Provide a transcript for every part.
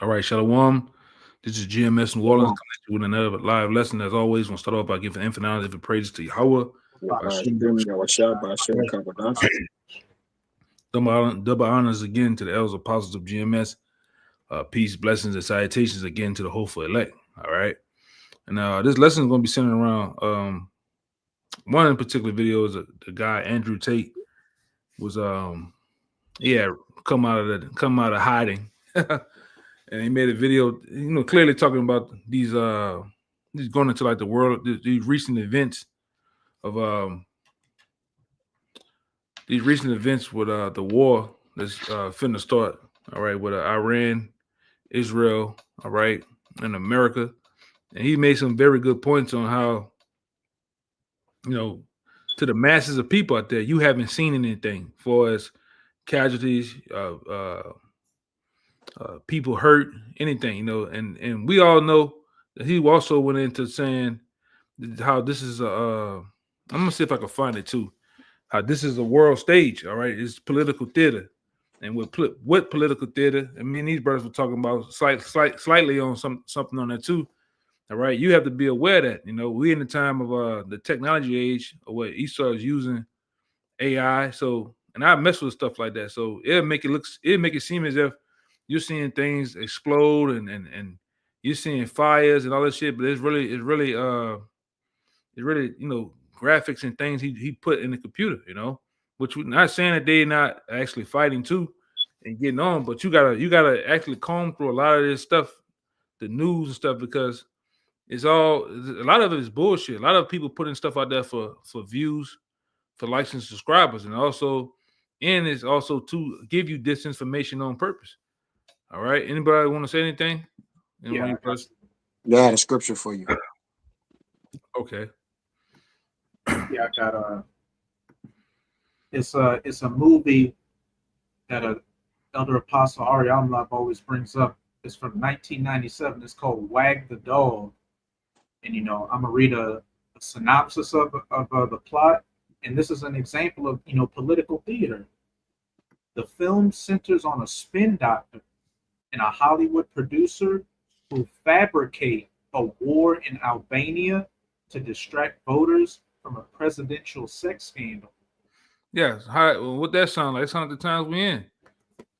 All right, Shalom. This is GMS New Orleans Shalom. coming to you with another live lesson. As always, we'll start off by giving infinite honor and praises to Yahweh. By Shem Yahweh by Hashem Kabbalah. Double honors again to the elders apostles of GMS. Peace, blessings, and salutations again to the hopeful elect. All right. And this lesson is going to be centered around one in particular video is the guy Andrew Tate was come out of hiding. And he made a video, clearly talking about these going into like the world, these recent events of with the war that's finna start. All right, with Iran, Israel, all right, and America, and he made some very good points on how, to the masses of people out there, you haven't seen anything for as casualties, people hurt, anything, and we all know that he also went into saying how this is I'm gonna see if I can find it too. How this is a world stage, all right? It's political theater, and with political theater, I mean these brothers were talking about slightly on something on that too. All right, you have to be aware that we in the time of the technology age, or what Esau is using AI. So, and I mess with stuff like that. So it'll make it seem as if you're seeing things explode and you're seeing fires and all that shit. But it's really graphics and things he put in the computer. Which we're not saying that they're not actually fighting too and getting on, but you gotta actually comb through a lot of this stuff, the news and stuff, because a lot of it is bullshit. A lot of people putting stuff out there for views, for likes and subscribers, and it's also to give you disinformation on purpose. All right. Anybody want to say anything? Yeah, I had a scripture for you. Okay. Yeah, I got it's a movie that a elder apostle Ari Amlab always brings up. It's from 1997. It's called Wag the Dog, and I'm gonna read a synopsis of the plot. And this is an example of political theater. The film centers on a spin doctor and a Hollywood producer who fabricate a war in Albania to distract voters from a presidential sex scandal. Yes. What that sound like? It sounds like the times we in.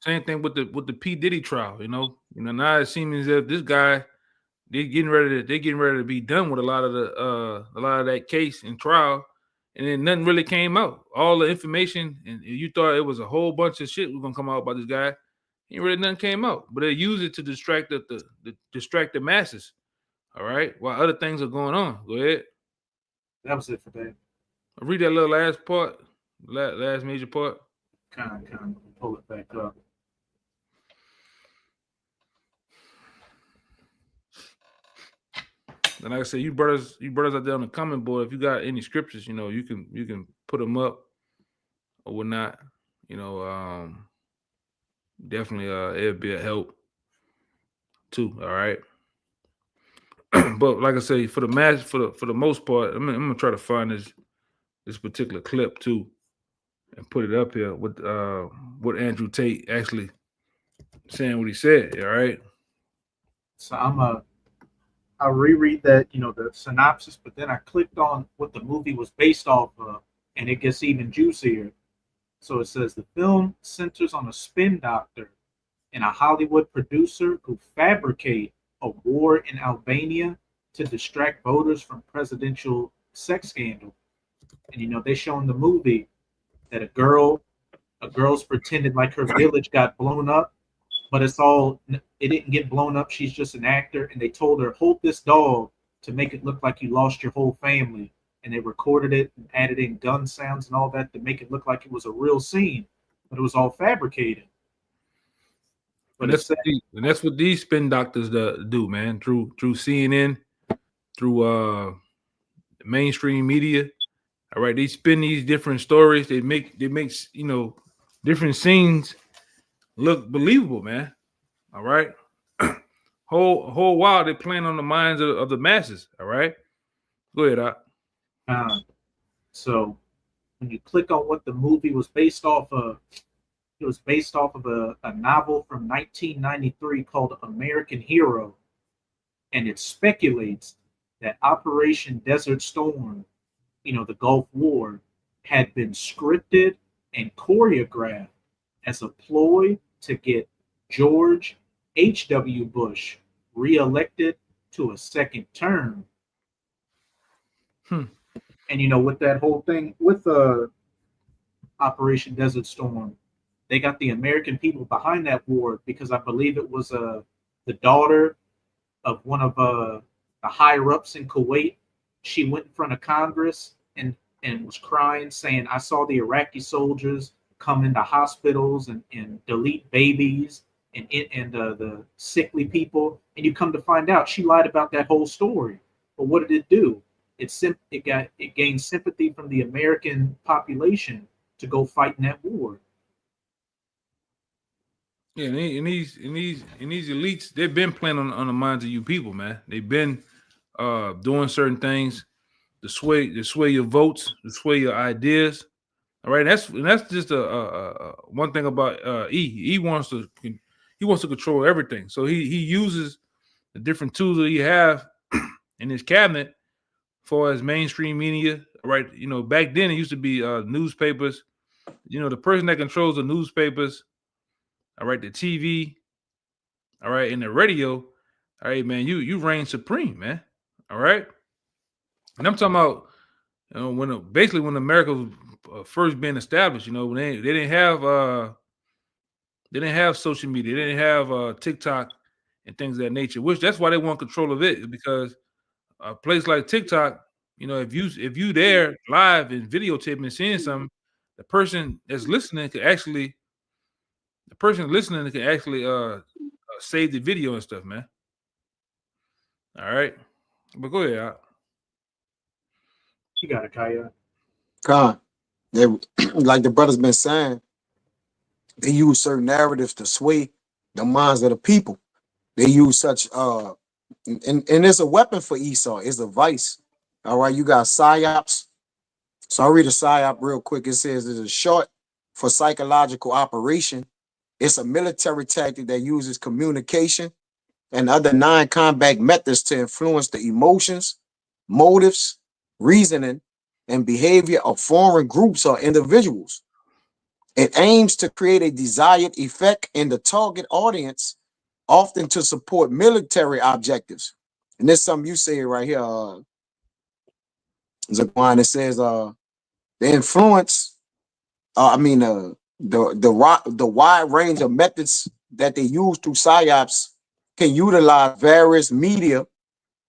Same thing with the P Diddy trial. Now it seems as if this guy they're getting ready to be done with a lot of that case and trial, and then nothing really came out. All the information, and you thought it was a whole bunch of shit was gonna come out about this guy. Ain't really nothing came out, but they use it to distract distract the masses. All right, while other things are going on. Go ahead. That was it for that. I'll read that little last part, last major part. Kind of pull it back up. And like I said, you brothers out there on the comment board, if you got any scriptures, you can put them up or whatnot. Definitely it'll be a help too. All right. But like I say, for the most part, I'm gonna try to find this particular clip too and put it up here with what Andrew Tate actually saying what he said. All right. So I'll reread that, the synopsis, but then I clicked on what the movie was based off of, and it gets even juicier. So it says the film centers on a spin doctor and a Hollywood producer who fabricate a war in Albania to distract voters from presidential sex scandal. And they show in the movie that a girl's pretended like her village got blown up, but it didn't get blown up. She's just an actor, and they told her, hold this dog to make it look like you lost your whole family. And they recorded it and added in gun sounds and all that to make it look like it was a real scene, but it was all fabricated. But that's what these spin doctors do, man. Through CNN, through mainstream media. All right, they spin these different stories. They make different scenes look believable, man. All right. whole while they're playing on the minds of the masses. All right. Go ahead, Doc. So when you click on what the movie was based off of, It was based off of a novel from 1993 called American Hero, and it speculates that Operation Desert Storm, the Gulf War, had been scripted and choreographed as a ploy to get George H.W. Bush reelected to a second term. Hmm. And with that whole thing with Operation Desert Storm, they got the American people behind that war because I believe it was the daughter of one of the higher ups in Kuwait. She went in front of Congress and was crying, saying, "I saw the Iraqi soldiers come into hospitals and delete babies and the sickly people." And you come to find out she lied about that whole story. But what did it do? It gained sympathy from the American population to go fight in that war. Yeah, and these elites, they've been playing on the minds of you people, man. They've been doing certain things to sway your votes, to sway your ideas. All right, that's just a one thing about E. He wants to control everything. So he uses the different tools that he have in his cabinet for his mainstream media. Right, back then it used to be newspapers. The person that controls the newspapers, all right, the TV, all right, and the radio, all right, man, you reign supreme, man. All right, and I'm talking about basically when America was first being established. When they didn't have social media, they didn't have TikTok and things of that nature. Which that's why they want control of it, because a place like TikTok, if you there live and videotaping and seeing something, the person that's listening could actually save the video and stuff, man. All right, but go ahead. You got it, Kaya. God, they like the brother's been saying, they use certain narratives to sway the minds of the people. They use such and it's a weapon for Esau. It's a vice. All right, you got psyops. So I'll read a psyop real quick. It says it's a short for psychological operation. It's a military tactic that uses communication and other non-combat methods to influence the emotions, motives, reasoning, and behavior of foreign groups or individuals. It aims to create a desired effect in the target audience, often to support military objectives. And there's something you say right here, Zaquan. It says the influence, the wide range of methods that they use through psyops can utilize various media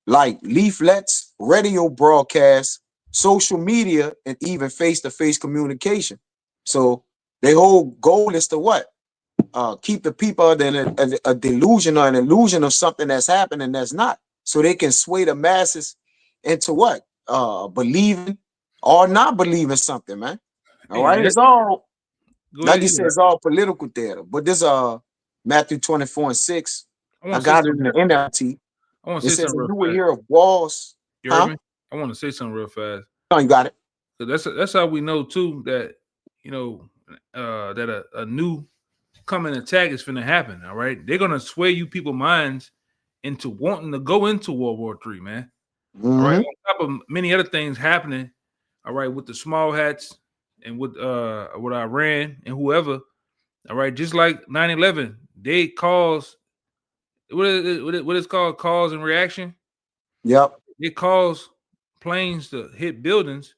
like leaflets, radio broadcasts, social media, and even face-to-face communication. So their whole goal is to what? Keep the people in a delusion or an illusion of something that's happening that's not, so they can sway the masses into what? Believing or not believing something, man. All Hey, right, man, it's all, go like ahead. you said, it's all political theater. But this Matthew 24:6, I I want to say got it in something. the NLT. I want to It say says, something if real you will fast. hear of walls, You heard huh? me? I want to say something real fast. No, you got it. 'Cause that's how we know too that that a new coming attack is going to happen. All right, they're gonna sway you people's minds into wanting to go into World War III, man. All right, Mm-hmm. on top of many other things happening. All right, with the small hats and with Iran and whoever. All right, just like 9/11, they caused what is called cause and reaction. Yep. It caused planes to hit buildings,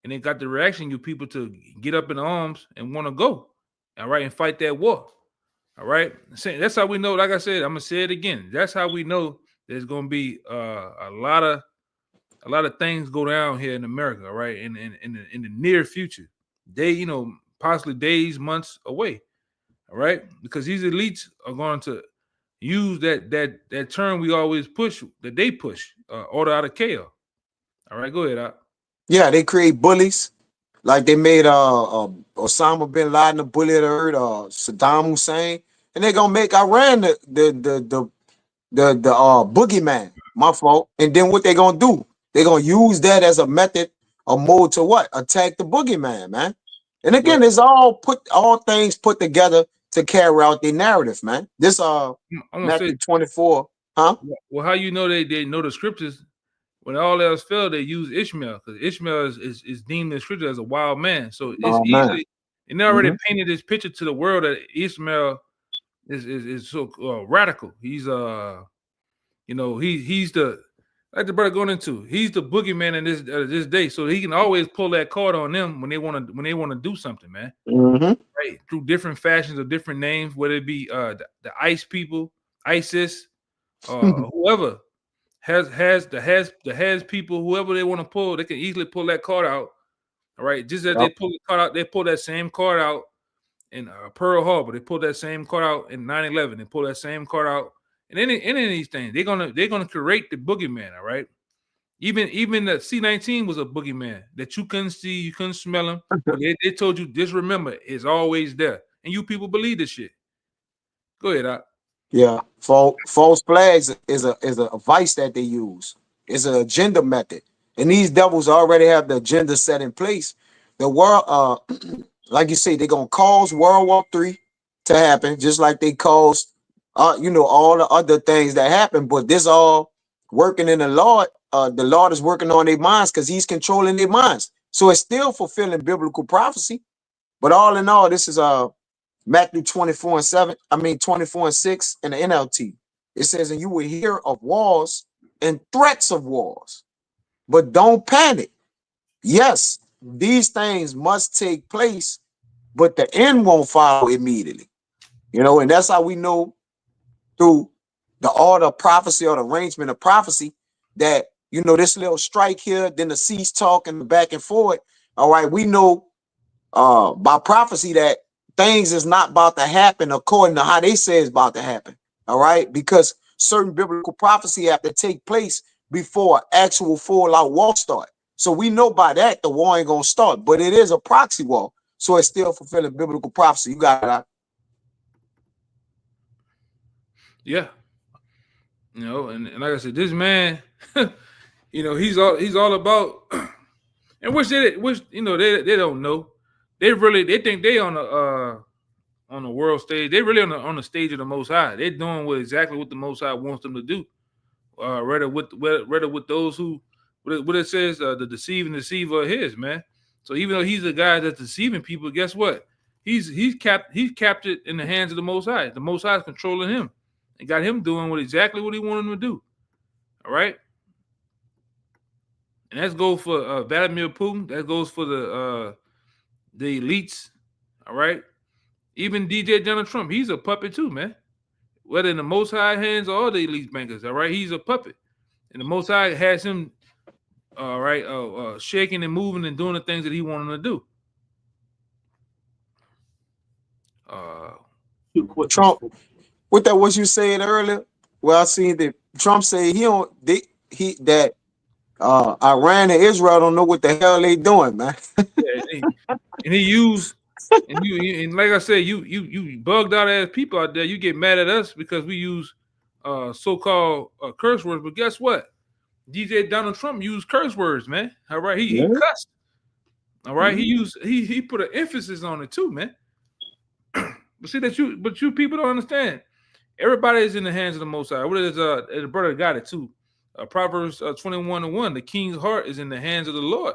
and it got the reaction you people to get up in arms and want to go, all right, and fight that war. All right, that's how we know. Like I said, I'm gonna say it again. That's how we know there's gonna be a lot of things go down here in America. All right, in the near future, possibly days, months away. All right, because these elites are going to use that term we always push, that they push, order out of chaos. All right, go ahead. Yeah, they create bullies. Like they made Osama bin Laden a bully of the earth, Saddam Hussein, and they're gonna make Iran the boogeyman. My fault. And then what they gonna do? They're gonna use that as a method, a mode to what? Attack the boogeyman, man. And again, it's all things put together to carry out their narrative, man. This I want to say, Matthew 24, huh? well, how you know they know the scriptures? When all else failed, they use Ishmael because Ishmael is deemed in scripture as a wild man. So it's Oh man. easily, and they already painted this picture to the world that Ishmael is so radical. He's he's the, like the brother going into, he's the boogeyman in this day. So he can always pull that card on them when they want to do something, man. Right, through different fashions of different names, whether it be the ICE people, ISIS, whoever has people, whoever they want to pull, they can easily pull that card out. All right, just as they pull the card out, they pull that same card out in Pearl Harbor. They pull that same card out in 9/11. They pull that same card out, and any of these things, they're gonna create the boogeyman. All right, even the C-19 was a boogeyman that you couldn't see, you couldn't smell him. But they told you, just remember, it's always there, and you people believe this shit. Go ahead, Doc. Yeah, false flags is a vice that they use. It's an agenda method, and these devils already have the agenda set in place. The world, like you say, they're gonna cause World War III to happen, just like they caused, all the other things that happen. But this all working in the Lord. The Lord is working on their minds because He's controlling their minds. So it's still fulfilling biblical prophecy. But all in all, this is Matthew 24:7, 24:6 in the NLT. It says, and you will hear of wars and threats of wars, but don't panic. Yes, these things must take place, but the end won't follow immediately. And that's how we know through the order of prophecy or the arrangement of prophecy that, this little strike here, then the cease talk and the back and forth. All right, we know by prophecy that things is not about to happen according to how they say it's about to happen. All right, because certain biblical prophecy have to take place before actual full-out war start. So we know by that the war ain't gonna start, but it is a proxy war, so it's still fulfilling biblical prophecy. You got it. Yeah, and like I said, this man, he's all about, and which they don't know. They think they on the world stage. They really on the stage of the Most High. They're doing exactly what the Most High wants them to do. Rather with those who, what it says, the deceiving deceiver of his, man. So even though he's the guy that's deceiving people, guess what? He's captured in the hands of the Most High. The Most High is controlling him and got him doing exactly what he wanted him to do. All right. And that goes for Vladimir Putin. That goes for the elites. All right. Even DJ Donald Trump, he's a puppet too, man. Whether in the Most High hands or all the elite bankers, all right, he's a puppet. And the Most High has him, all right, shaking and moving and doing the things that he wanted to do. Trump, with that, what you said earlier, well, I seen that Trump say that Iran and Israel don't know what the hell they doing, man. Yeah, and he used, and like I said, you bugged out ass people out there. You get mad at us because we use so-called curse words, but guess what? DJ Donald Trump used curse words, man. All right, he cussed. All right, he put an emphasis on it too, man. But see but you people don't understand. Everybody is in the hands of the Most High. What is the brother got it too? Proverbs 21:1. The king's heart is in the hands of the Lord.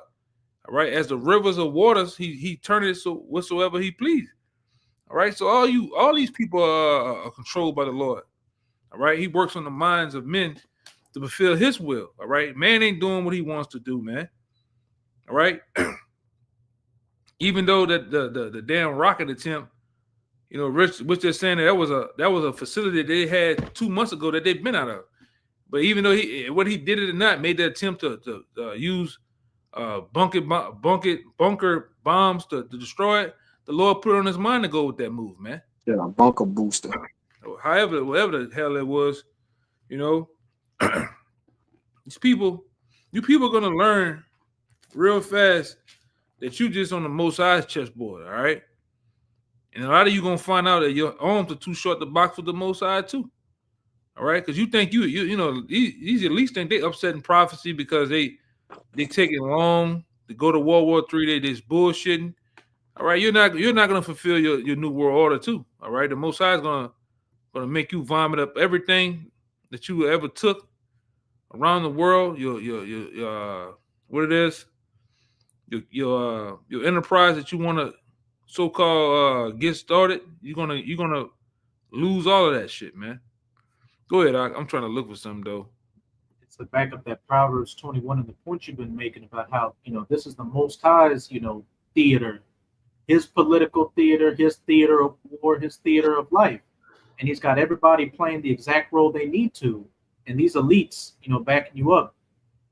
All right, as the rivers of waters, he turned it so whatsoever he pleased. All right, so all these people are controlled by the Lord. All right, he works on the minds of men to fulfill his will. All right, man ain't doing what he wants to do, man. All right, even though that the damn rocket attempt, which they're saying that was a facility that they had 2 months ago that they've been out of. But even though what he did it or not, made the attempt to use bunker bombs to destroy it, the Lord put it on his mind to go with that move, man. Yeah, bunker booster. However, whatever the hell it was, these people, you people are gonna learn real fast that you just on the Most High's chessboard, all right? And a lot of you gonna find out that your arms are too short to box with the Most High too. All right, because you think these elites think they upsetting prophecy because they taking long to go to World War III. They just bullshitting. All right, you're not gonna fulfill your new world order too. All right, the Most High is gonna make you vomit up everything that you ever took around the world. Your what it is, your enterprise that you want to so called get started. You're gonna lose all of that shit, man. Go ahead, I'm trying to look for something though. It's the back of that Proverbs 21 and the point you've been making about how, this is the Most High's, theater, his political theater, his theater of war, his theater of life. And he's got everybody playing the exact role they need to. And these elites, backing you up.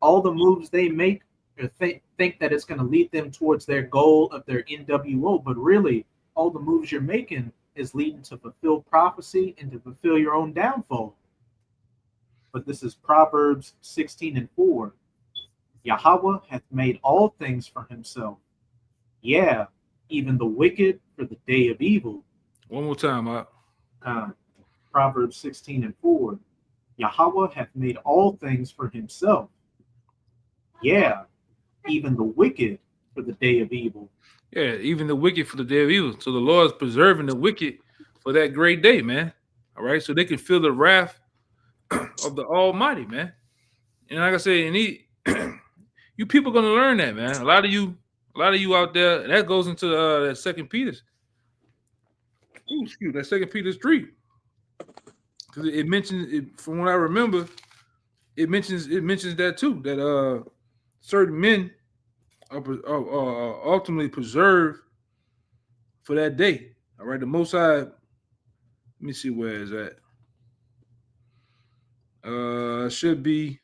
All the moves they make or think that it's going to lead them towards their goal of their NWO, but really, all the moves you're making is leading to fulfill prophecy and to fulfill your own downfall. But this is Proverbs 16:4. Yahweh hath made all things for himself. Yeah, even the wicked for the day of evil. One more time, Proverbs 16:4. Yahweh hath made all things for himself. Yeah, even the wicked for the day of evil. Yeah, even the wicked for the day of evil. So the Lord is preserving the wicked for that great day, man. All right, so they can feel the wrath of the Almighty, man. And like I said, and you people gonna learn that, man. A lot of you out there, and that goes into that Second Peter's. Ooh, excuse that Second Peter's 3, because it mentions it. From what I remember, it mentions that too. That certain men are ultimately preserved for that day. All right, the Most High. Let me see where is that. Should be.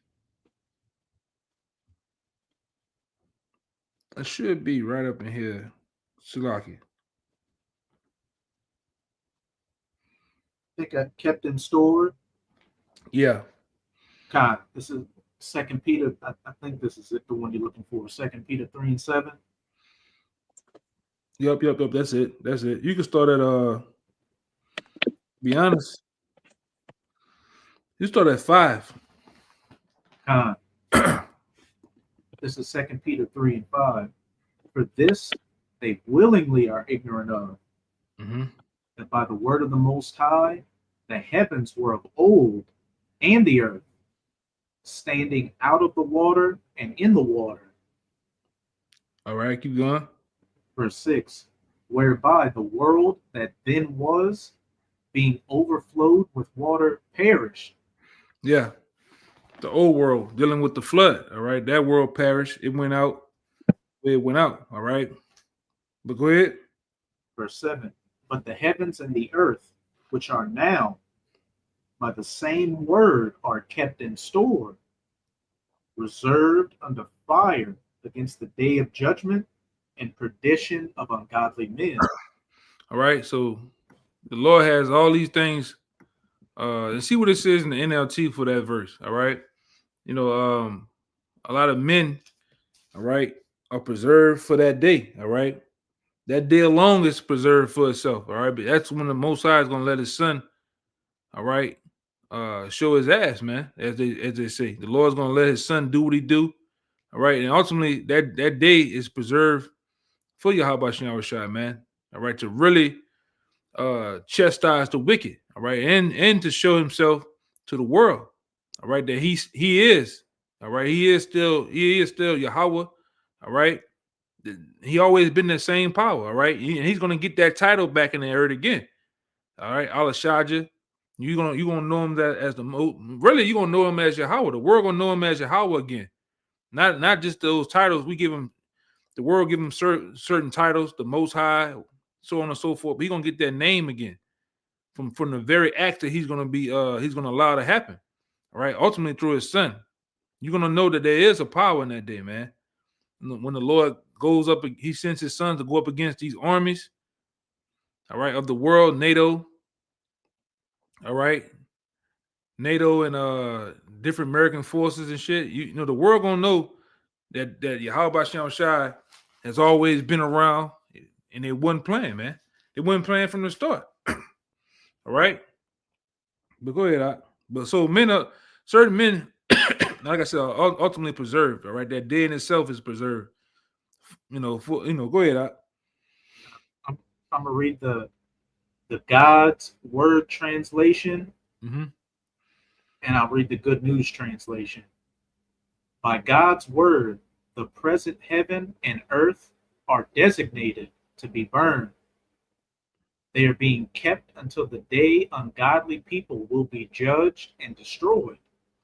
It should be right up in here, Salaki. I think I kept in store. Yeah. God, this is Second Peter. I think this is it, the one you're looking for. 2 Peter 3:7. Yep. That's it. You can start at be honest. You start at 5. God. This is 2 Peter 3:5. For this they willingly are ignorant of, that by the word of the Most High the heavens were of old, and the earth, standing out of the water and in the water. All right, keep going. Verse 6, whereby the world that then was, being overflowed with water, perished. Yeah, the old world dealing with the flood. All right, that world perished. It went out. All right, but go ahead. Verse 7, but the heavens and the earth, which are now, by the same word are kept in store, reserved unto fire against the day of judgment and perdition of ungodly men. All right, so the Lord has all these things. And see what it says in the NLT for that verse. All right, a lot of men, all right, are preserved for that day. All right, that day alone is preserved for itself. All right, but that's when the Most High is gonna let His Son, all right, show His ass, man. As they say, the Lord's gonna let His Son do what He do. All right, and ultimately that day is preserved for Yahweh Shem Shai, man. All right, to really chastise the wicked. All right, and to show Himself to the world. All right, that He is. All right, He is still Yahweh. All right. He always been the same power, all right? And he's gonna get that title back in the earth again. All right, Alashaja. You're gonna know him that as really you're gonna know him as Yahweh. The world gonna know him as Yahweh again. Not just those titles. We give him, the world give him certain titles, the Most High, so on and so forth. But he's gonna get that name again from the very act that he's gonna allow to happen. All right, ultimately through His Son. You're gonna know that there is a power in that day, man. When the Lord goes up, He sends His Son to go up against these armies, all right, of the world, NATO, all right, NATO and different American forces and shit. You know, the world gonna know that Yahweh Shem Shai has always been around, and they wasn't playing, man. They wasn't playing from the start. All right, but go ahead. But so certain men, like I said, are ultimately preserved. All right, that day in itself is preserved. Go ahead. I'm gonna read the God's Word translation, Mm-hmm. and I'll read the Good News translation. By God's word, the present heaven and earth are designated to be burned. They are being kept until the day ungodly people will be judged and destroyed.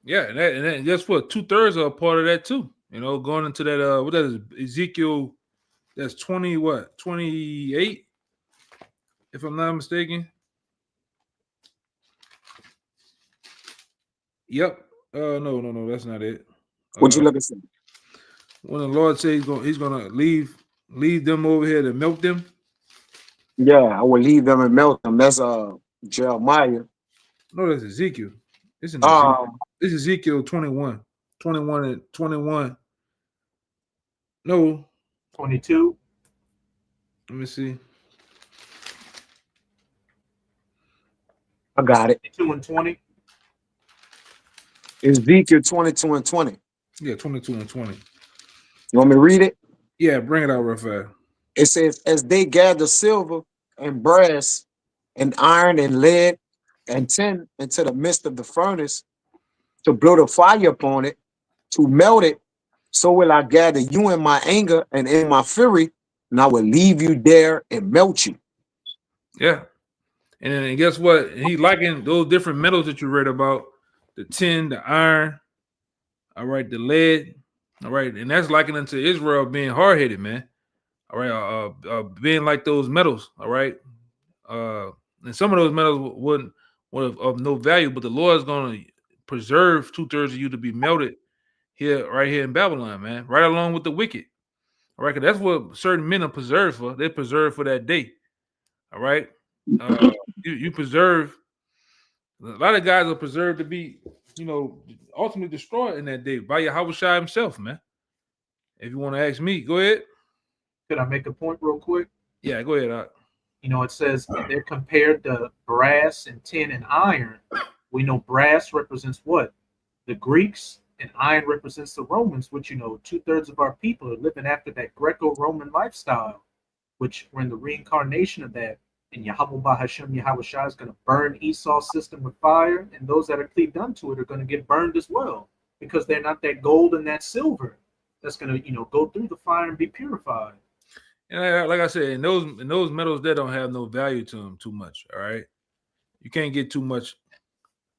Yeah, and guess what? 2/3 are a part of that too. You know, going into that what that is Ezekiel. That's 20 what 28, if I'm not mistaken. Yep. No, that's not it. What you Uh, looking for? when the Lord says he's gonna leave them over here to milk them. Yeah, I will leave them and melt them. That's Jeremiah. No, that's Ezekiel. It's in Ezekiel. Um, It's Ezekiel 21. 21 and 21. No, 22, let me see. I got it. 22 and 20. Ezekiel 22 and 20. Yeah, 22 and 20. You want me to read it? Yeah, bring it out real fast. It says, as they gather silver and brass and iron and lead and tin into the midst of the furnace to blow the fire upon it, to melt it, so will I gather you in my anger and in my fury, and I will leave you there and melt you. Yeah. And then guess what? He likened those different metals that you read about, the tin, the iron, all right, the lead, all right, and that's likened unto Israel being hard headed, man. All right, being like those metals, all right. And some of those metals wouldn't would of no value, but the Lord is going to preserve 2/3 of you to be melted here, right here in Babylon, man, right along with the wicked. All right, 'cause that's what certain men are preserved for. They're preserved for that day. All right, uh, you preserve. A lot of guys are preserved to be, ultimately destroyed in that day by Yahweh Shai himself, man. If you want to ask me, go ahead. Could I make a point real quick? Yeah, go ahead. It says they're compared to brass and tin and iron. We know brass represents what? The Greeks, and iron represents the Romans, which, 2/3 of our people are living after that Greco Roman lifestyle, which we're in the reincarnation of that. And Yahweh Bahashem Yahweh Shai is going to burn Esau's system with fire, and those that are cleaved unto it are going to get burned as well, because they're not that gold and that silver that's going to, go through the fire and be purified. And like I said, in those metals that don't have no value to them too much. All right, you can't get too much.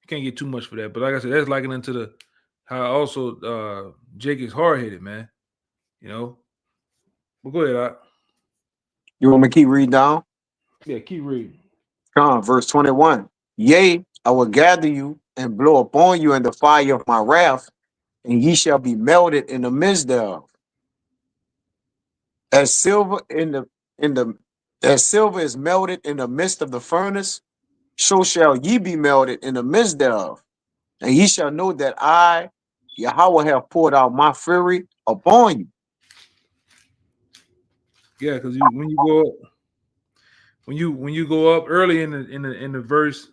You can't get too much for that. But like I said, that's likened into the how also Jake is hard headed, man. You know. But go ahead. You want me to keep reading down? Yeah, keep reading. Come on, verse 21. Yea, I will gather you and blow upon you in the fire of my wrath, and ye shall be melted in the midst thereof. As silver in the as silver is melted in the midst of the furnace, so shall ye be melted in the midst thereof. And ye shall know that I, Yahweh, have poured out my fury upon you. Yeah, because when you go up, when you go up early in the verse,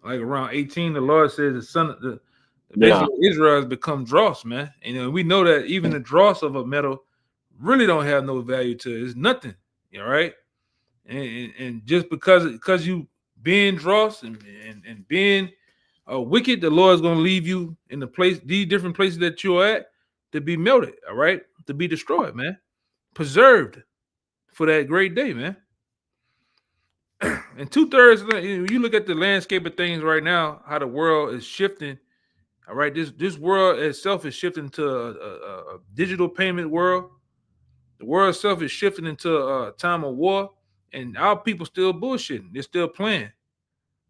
like around 18, the Lord says the son of the Yeah. basically Israel has become dross, man. And we know that even the dross of a metal really don't have no value to it. It's nothing. All right. And just because you being dross and being wicked, the Lord is gonna leave you in these different places that you're at to be melted, all right, to be destroyed, man, preserved for that great day, man. And 2/3, you look at the landscape of things right now, how the world is shifting. All right, this world itself is shifting to a digital payment world. The world itself is shifting into a time of war, and our people still bullshitting. They're still playing.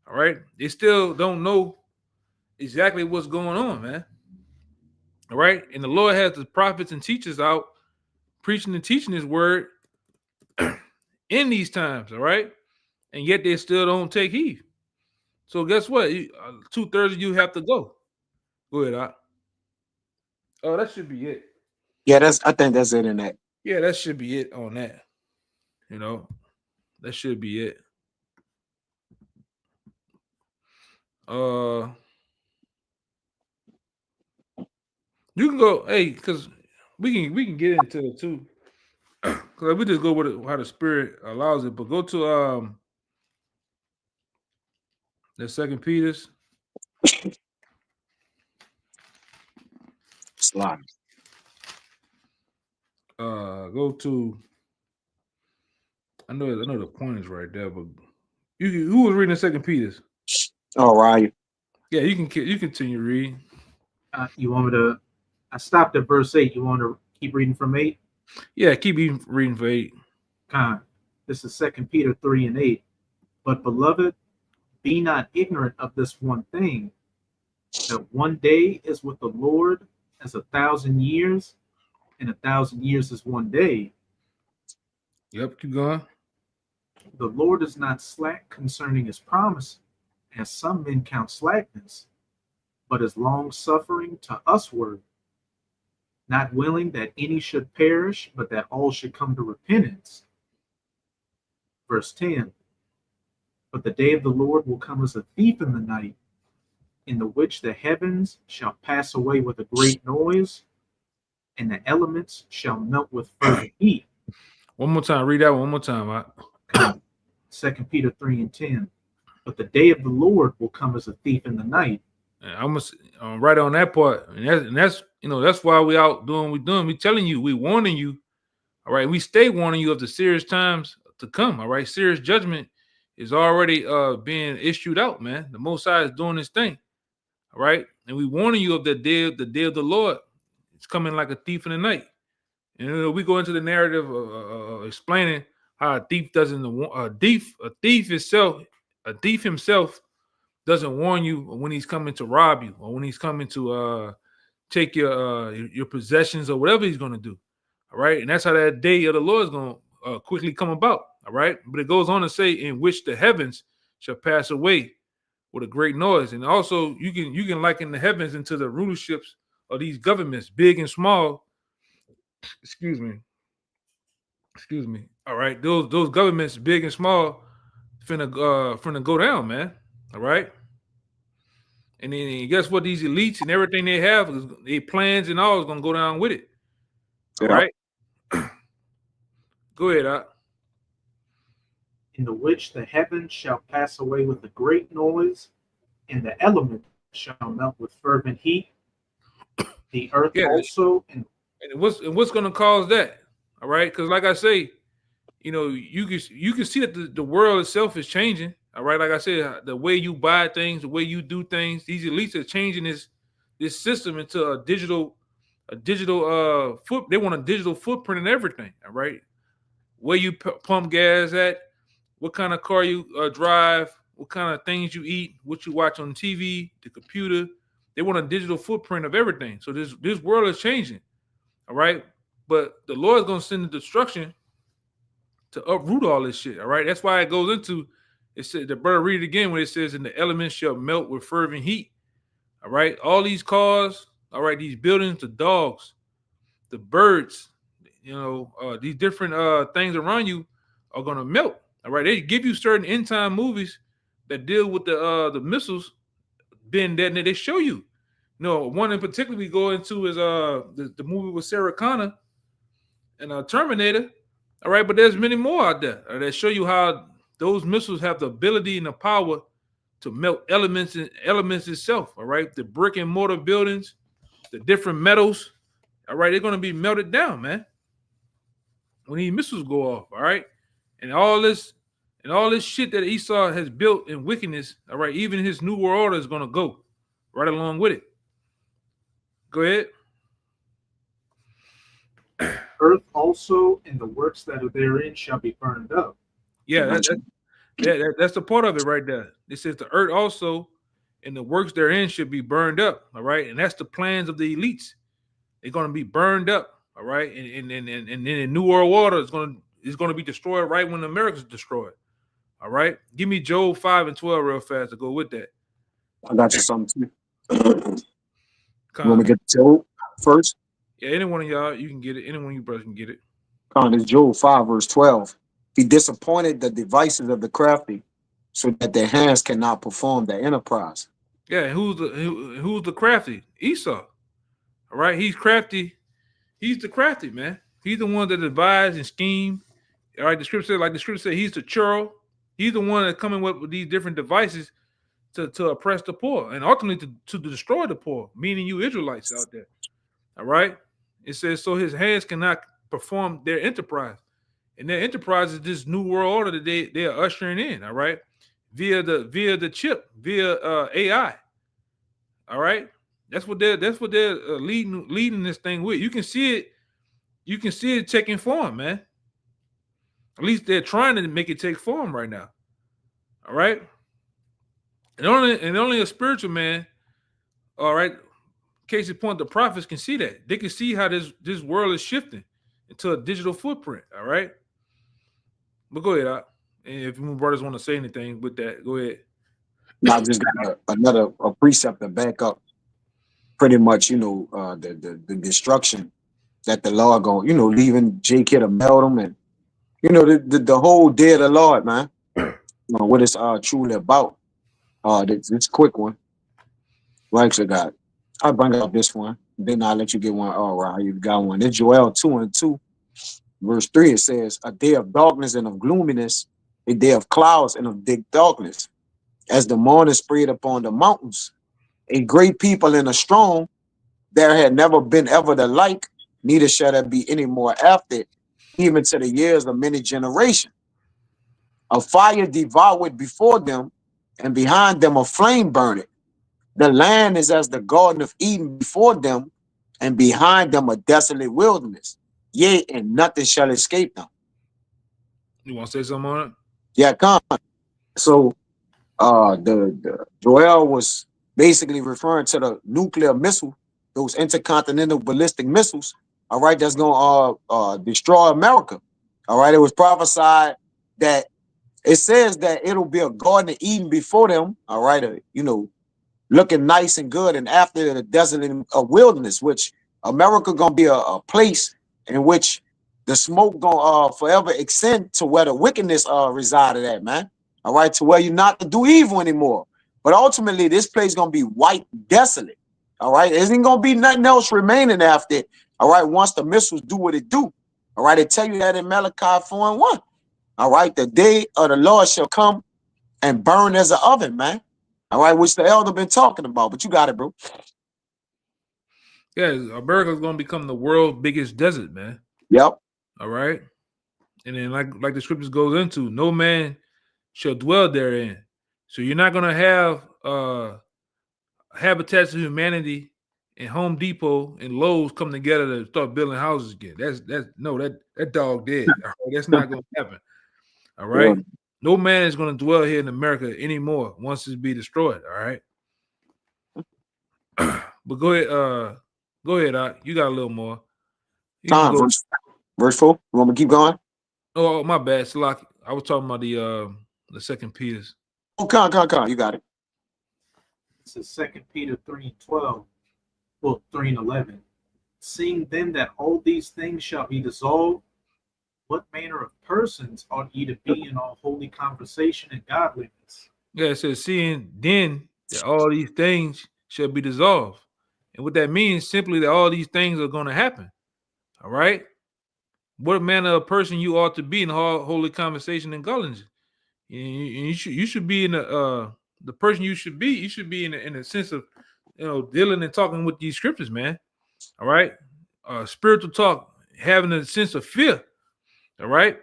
All right, they still don't know exactly what's going on, man. All right, and the Lord has the prophets and teachers out preaching and teaching His word in these times. All right, and yet they still don't take heed. So guess what? 2/3 of you have to go. Go ahead, Doc. Oh, that should be it. Yeah, I think that's it in that. Yeah, that should be it on that. You know, that should be it. Uh, you can go, hey, because we can get into it too. Cause we just go with how the Spirit allows it. But go to the Second Peter's. Slide. Go to. I know the point is right there, but who was reading the Second Peter's? All right. Yeah, you continue reading. You want me to? I stopped at verse 8. You want to keep reading from 8? Yeah, keep reading for 8. This is 2 Peter 3 and 8. But beloved, be not ignorant of this one thing, that one day is with the Lord as 1,000 years, and 1,000 years is one day. Yep, keep going. The Lord is not slack concerning his promise, as some men count slackness, but is long suffering to usward, not willing that any should perish, but that all should come to repentance. Verse 10. But the day of the Lord will come as a thief in the night, in the which the heavens shall pass away with a great noise, and the elements shall melt with fervent heat. One more time. Read that one more time. 2 Peter 3 and 10. But the day of the Lord will come as a thief in the night. I'm right on that part, and that's that's why we out doing what we're doing. We telling you, we warning you. All right, we stay warning you of the serious times to come. All right, serious judgment is already being issued out, man. The Most High is doing this thing. All right, and we warning you of the day of the Lord. It's coming like a thief in the night. And we go into the narrative of explaining how a thief himself doesn't warn you when he's coming to rob you or when he's coming to take your possessions or whatever he's going to do. All right, and that's how that day of the Lord is going to quickly come about. All right, but it goes on to say, in which the heavens shall pass away with a great noise. And also you can liken the heavens into the rulerships of these governments, big and small. Excuse me. All right, those governments, big and small, finna go down, man. All right. And then guess what? These elites and everything they have, their plans and all is gonna go down with it. All right. Go ahead, Doc. In the which the heavens shall pass away with a great noise, and the elements shall melt with fervent heat. The earth also, and what's gonna cause that? All right, because like I say, you can see that the world itself is changing. All right, like I said, the way you buy things, the way you do things, these elites are changing this system into a digital foot. They want a digital footprint in everything. All right, where you pump gas at, what kind of car you drive, what kind of things you eat, what you watch on TV, the computer. They want a digital footprint of everything. So this world is changing. All right, but the Lord's gonna send the destruction to uproot all this shit. All right, that's why it goes into. It said, the brother read it again when it says, "And the elements shall melt with fervent heat." All right, all these cars, all right, these buildings, the dogs, the birds, these different things around you are gonna melt. All right, they give you certain end time movies that deal with the missiles being dead, they show you. One in particular we go into is the movie with Sarah Connor and Terminator. All right, but there's many more out there that show you how those missiles have the ability and the power to melt elements itself. All right, the brick and mortar buildings, the different metals. All right, they're going to be melted down, man, when these missiles go off. All right, and all this shit that Esau has built in wickedness. All right, even his new world order is going to go right along with it. Go ahead. Earth also and the works that are therein shall be burned up. Yeah, that's the part of it right there. It says the earth also and the works therein should be burned up. All right, and that's the plans of the elites. They're going to be burned up. All right, and then the new world order is going to be destroyed right when America's destroyed. All right, give me Job 5 and 12 real fast to go with that. I got you something too. You want me to get Job first? Yeah, any one of y'all, you can get it. Any one of you brothers can get it. It's Job 5 verse 12. He disappointed the devices of the crafty, so that their hands cannot perform their enterprise. Yeah, who's the crafty? Esau. All right, he's crafty. He's the crafty man. He's the one that advised and schemed. All right, the scripture said, like the scripture said, he's the churl. He's the one that's coming with these different devices to oppress the poor and ultimately to destroy the poor, meaning you Israelites out there. All right. It says, so his hands cannot perform their enterprise. And their enterprise is this new world order that they are ushering in, all right, via the chip, via AI. All right. That's what they're leading this thing with. You can see it taking form, man. At least they're trying to make it take form right now. All right. And only a spiritual man, all right, case in point, the prophets can see that. They can see how this world is shifting into a digital footprint. All right. But go ahead, Doc. And if you brothers want to say anything with that, go ahead. Now I just got another precept to back up pretty much, the destruction that the Lord going, leaving Jacob to melt them, and the whole day of the Lord, man. What it's truly about. This quick one. Well, actually, got. I'll bring up this one. Then I'll let you get one. All right, you got one. It's Joel 2:2, verse 3. It says, "A day of darkness and of gloominess, a day of clouds and of thick darkness, as the morning spread upon the mountains. A great people and a strong, there had never been ever the like, neither shall there be any more after it, even to the years of many generations. A fire devoured before them, and behind them a flame burned. The land is as the Garden of Eden before them, and behind them a desolate wilderness. Yea, and nothing shall escape them." You want to say something on it? Yeah, come. So the Joel was basically referring to the nuclear missile, those intercontinental ballistic missiles, all right, that's gonna destroy America. All right. It was prophesied that it says that it'll be a Garden of Eden before them, all right, looking nice and good, and after the desolate wilderness, which America gonna be a place in which the smoke gonna forever extend to where the wickedness resided at, man. All right, to where you're not to do evil anymore. But ultimately, this place gonna be white, desolate. All right, there isn't gonna be nothing else remaining after it. All right, once the missiles do what it do. All right, they tell you that in Malachi 4:1. All right, the day of the Lord shall come and burn as an oven, man. All right, which the elder been talking about, but you got it, bro. Yeah, America's gonna become the world's biggest desert, man. Yep. All right. And then like the scriptures goes into, no man shall dwell therein. So you're not gonna have Habitats of Humanity and Home Depot and Lowe's come together to start building houses again. That dog dead. All right? That's not gonna happen. All right. Yeah. No man is gonna dwell here in America anymore once it's be destroyed. All right. But go ahead, Doc. You got a little more. Time, verse 4. You want me to keep going? Oh, my bad. Salaki. I was talking about the second Peter's. Oh, come. You got it. This is 2 Peter 3:12, well, 3:11. "Seeing then that all these things shall be dissolved, what manner of persons ought ye to be in all holy conversation and godliness?" Yeah, it says, "Seeing then that all these things shall be dissolved." And what that means simply that all these things are going to happen. All right. What manner of person you ought to be in holy conversation and godliness. You should be in the person you should be. You should be in a sense of dealing and talking with these scriptures, man. All right. Spiritual talk, having a sense of fear. All right.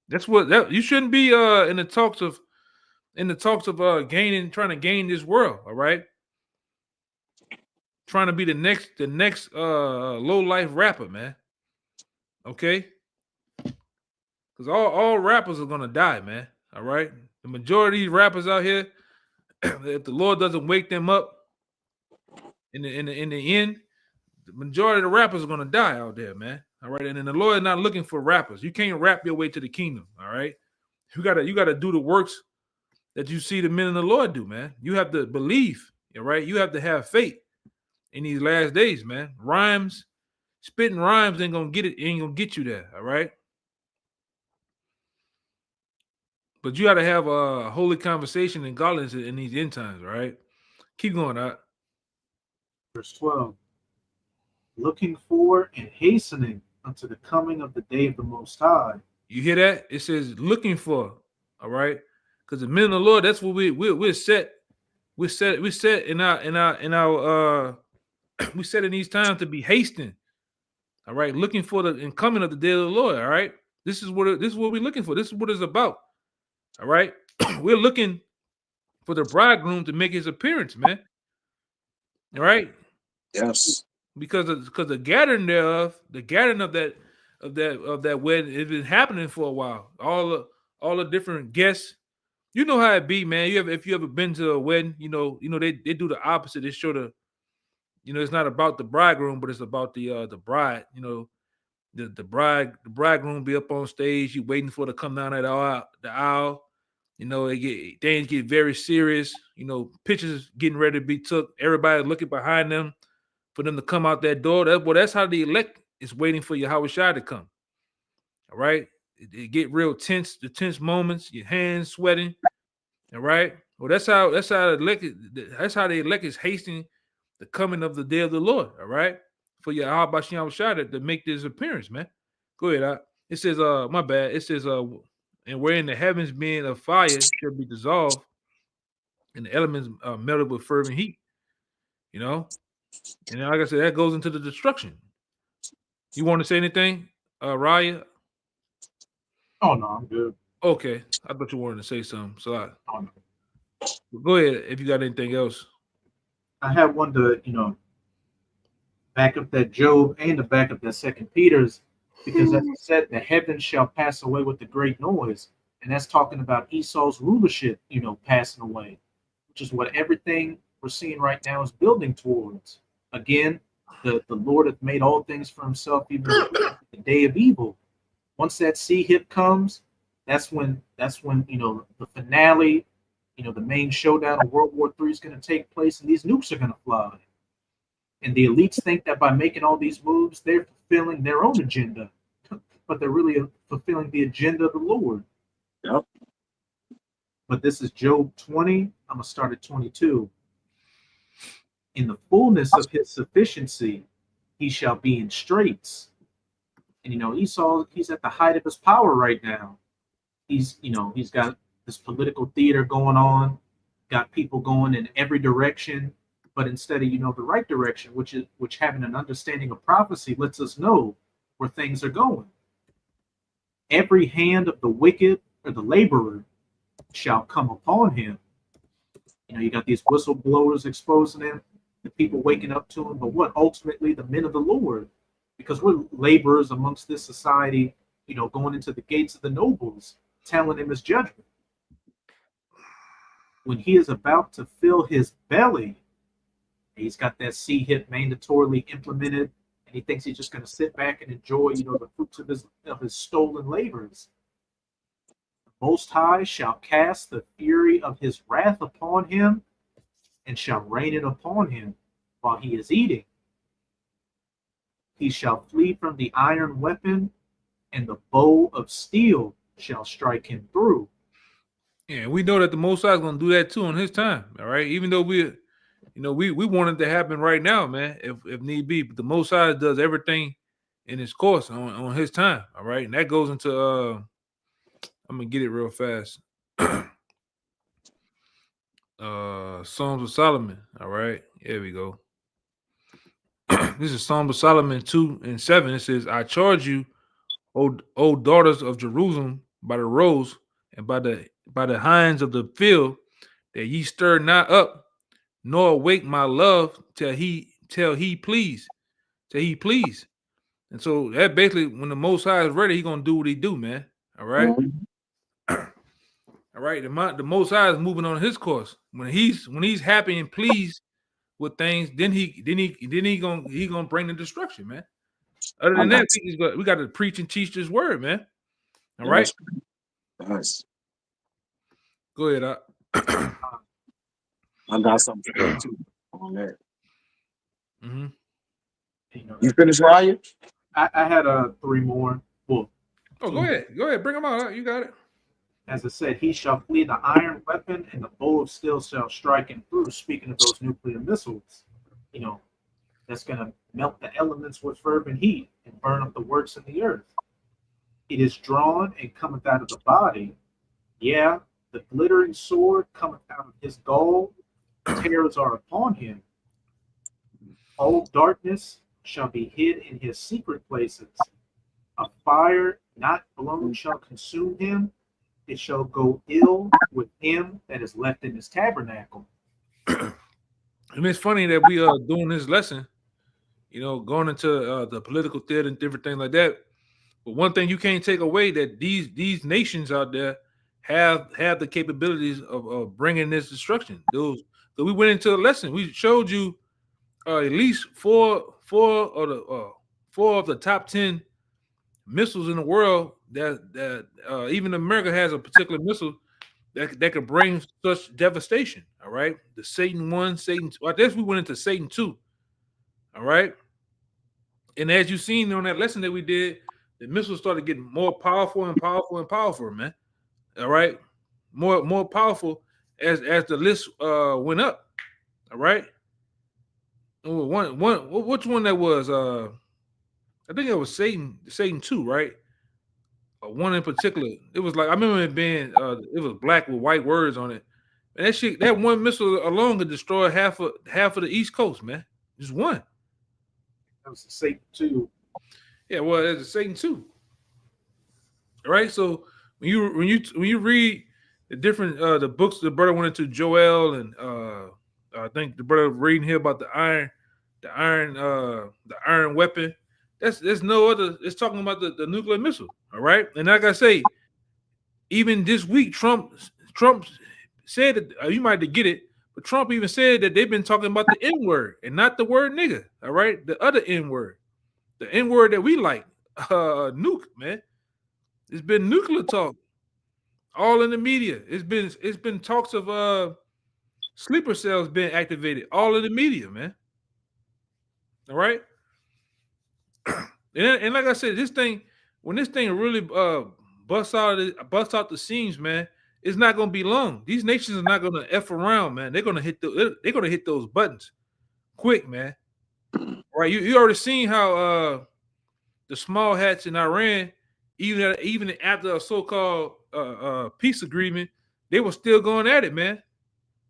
That's what you shouldn't be in the talks of trying to gain this world. All right. Trying to be the next low life rapper, man. Okay. Because all rappers are gonna die, man. All right. The majority of these rappers out here, if the Lord doesn't wake them up in the end, the majority of the rappers are gonna die out there, man. All right. And then the Lord is not looking for rappers. You can't rap your way to the kingdom. All right. You gotta do the works that you see the men of the Lord do, man. You have to believe, all right. You have to have faith in these last days, man. Spitting rhymes ain't gonna get you there, all right. But you got to have a holy conversation and godliness in these end times, right? Keep going out. Verse 12. "Looking for and hastening unto the coming of the day of the Most High. You hear that? It says looking for. All right, because the men of the Lord, that's what we're set. We're set in our we set in these times to be hasting. All right, looking for the incoming of the day of the Lord. All right, this is what we're looking for. This is what it's about. All right, we're looking for the bridegroom to make his appearance, man. All right, Yes. because the gathering thereof, the gathering of that wedding, it's been happening for a while. All the different guests. You know how it be, man. If you ever been to a wedding, they do the opposite. They show it's not about the bridegroom, but it's about the bride. The bridegroom be up on stage, you waiting for to come down the aisle. Things get very serious. Pictures getting ready to be took. Everybody looking behind them for them to come out that door. That's how the elect is waiting for Yahweh Shai to come. All right, it get real tense. The tense moments, your hands sweating. All right. Well, that's how the elect is hastening the coming of the day of the Lord. All right, for Yahweh Shai to make this appearance, man. Go ahead. It says, my bad. It says, and wherein the heavens being of fire shall be dissolved, and the elements melted with fervent heat. And then, like I said, that goes into the destruction. You want to say anything, Raya? Oh no, I'm good. Okay, I thought you wanted to say something. So Oh, no. go ahead if you got anything else. I have one to back up that Job and to back up that Second Peter's, because as I said, the heavens shall pass away with a great noise, and that's talking about Esau's rulership, passing away, which is what everything we're seeing right now is building towards. Again, the Lord hath made all things for himself, even the day of evil. Once that sea hit comes, that's when the finale, the main showdown of World War III is going to take place, and these nukes are going to fly. And the elites think that by making all these moves, they're fulfilling their own agenda, but they're really fulfilling the agenda of the Lord. Yep. But this is Job 20. I'm going to start at 22. In the fullness of his sufficiency, he shall be in straits. And, Esau, he's at the height of his power right now. He's got this political theater going on, got people going in every direction. But instead of, the right direction, which having an understanding of prophecy lets us know where things are going. Every hand of the wicked or the laborer shall come upon him. You got these whistleblowers exposing him, the people waking up to him, but what? Ultimately, the men of the Lord, because we're laborers amongst this society, going into the gates of the nobles, telling him his judgment. When he is about to fill his belly, he's got that sea hit mandatorily implemented, and he thinks he's just going to sit back and enjoy, the fruits of his stolen labors. The Most High shall cast the fury of his wrath upon him, and shall rain it upon him while he is eating. He shall flee from the iron weapon, and the bow of steel shall strike him through. Yeah, we know that the Most High is going to do that too in his time. All right, even though we want it to happen right now, man, if need be. But the Most High does everything in his course on his time. All right, and that goes into I'm gonna get it real fast. Psalms of Solomon. All right, here we go. This is Psalms of Solomon 2:7. It says, "I charge you, O daughters of Jerusalem, by the roes and by the hinds of the field, that ye stir not up, nor awake my love till he please." And so that basically, when the Most High is ready, he gonna do what he do, man. All right. All right. The Most High is moving on his course. When he's happy and pleased with things, then he gonna bring the destruction, man. Other than that, we got to preach and teach this word, man. All right. Nice. Go ahead. I got something to say too on that. Mm-hmm. You finished, Ryan? I had three more. Well, go ahead. Bring them out. You got it. As I said, he shall flee the iron weapon, and the bow of steel shall strike him through. Speaking of those nuclear missiles, that's going to melt the elements with fervent heat and burn up the works of the earth. It is drawn and cometh out of the body. Yeah, the glittering sword cometh out of his gall. Terrors are upon him. All darkness shall be hid in his secret places. A fire not blown shall consume him. It shall go ill with him that is left in his tabernacle. And it's funny that we are doing this lesson, going into the political theater and different things like that. But one thing you can't take away that these nations out there have the capabilities of bringing this destruction. So we went into a lesson. We showed you at least four of the top 10 missiles in the world that even America has a particular missile that could bring such devastation. All right, the Satan 1, Satan 2. I guess we went into Satan 2. All right, and as you seen on that lesson that we did, the missiles started getting more powerful and powerful and powerful, man. All right, more powerful as the list went up. All right. Which one that was? I think it was Satan 2, right? One in particular. It was like I remember it being it was black with white words on it. And that one missile alone could destroy half of the East Coast, man. Just one. That was the Satan 2. Yeah, well, it's a Satan 2. All right. So when you read the different the books the brother went into, Joel, and I think the brother reading here about the iron weapon. There's no other. It's talking about the nuclear missile. All right, and like I say, even this week, Trump said that you might get it, but Trump even said that they've been talking about the N word and not the word nigga. All right, the other N word, the N word that we like, nuke, man. It's been nuclear talk, all in the media. It's been talks of sleeper cells being activated, all in the media, man. All right. And like I said, when this thing really busts out the seams, man, it's not gonna be long. These nations are not gonna F around, man. They're gonna hit those buttons quick, man. Right? You already seen how the small hats in Iran, even after a so-called peace agreement, they were still going at it, man.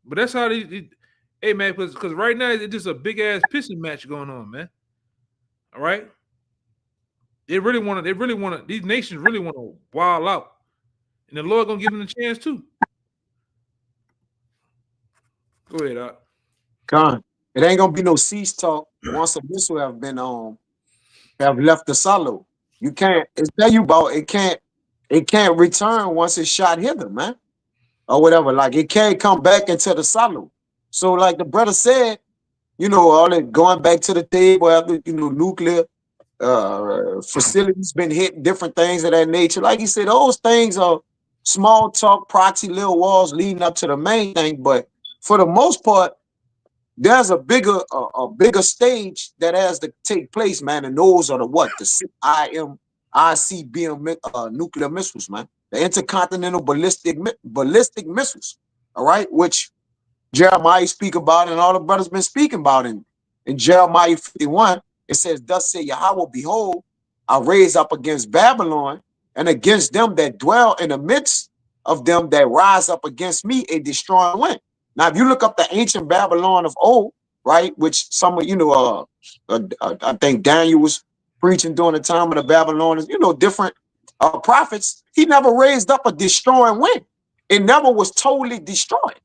But that's how hey man, because right now it's just a big ass pissing match going on, man. All right. These nations really want to wild out. And the Lord gonna give them a chance too. Go ahead, Doc. Con. It ain't gonna be no cease talk once a missile have left the silo. You can't. It's tell you about it can't return once it's shot hither, man, or whatever. Like it can't come back into the silo. So, like the brother said, all that going back to the table after nuclear facilities been hit, different things of that nature. Like he said, those things are small talk, proxy little walls leading up to the main thing. But for the most part, there's a bigger stage that has to take place, man. And those are the ICBM nuclear missiles, man. The intercontinental ballistic missiles. All right, which Jeremiah speak about, and all the brothers been speaking about in Jeremiah 51. It says, "Thus say Yahweh, behold, I raise up against Babylon and against them that dwell in the midst of them that rise up against me a destroying wind." Now, if you look up the ancient Babylon of old, right, which some of I think Daniel was preaching during the time of the Babylonians, different prophets, he never raised up a destroying wind. It never was totally destroyed.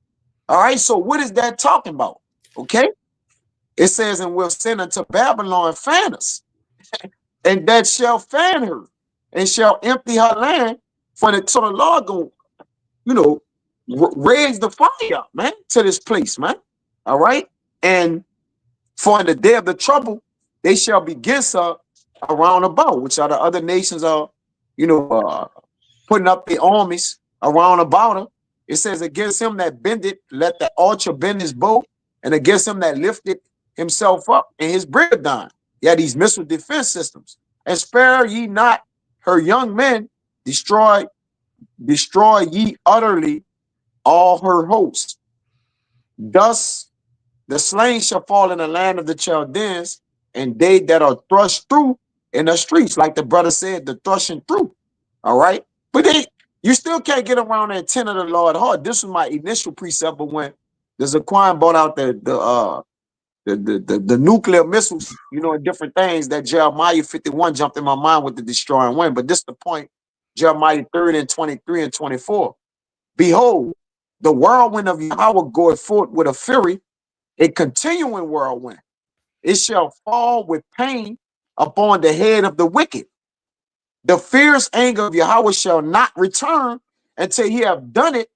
All right, so what is that talking about? Okay. It says, "And will send unto Babylon fanners, and that shall fan her, and shall empty her land." So the Lord gonna, raise the fire up, man, to this place, man. All right. And for in the day of the trouble, they shall be against her around about, which are the other nations are, putting up their armies around about her. It says, "Against him that bended, let the archer bend his bow, and against him that lifted himself up in his brigandine." Yeah, these missile defense systems. "And spare ye not her young men, destroy ye utterly all her hosts. Thus the slain shall fall in the land of the Chaldeans, and they that are thrust through in the streets, like the brother said, the thrusting through. All right. But you still can't get around the intent of the Lord heart. This was my initial precept, but when the Zaquan brought out the nuclear missiles, and different things, that Jeremiah 51 jumped in my mind with the destroying wind. But this is the point, Jeremiah 30 and 23 and 24. Behold, the whirlwind of Yahweh goeth forth with a fury, a continuing whirlwind. It shall fall with pain upon the head of the wicked. The fierce anger of Yahweh shall not return until he have done it,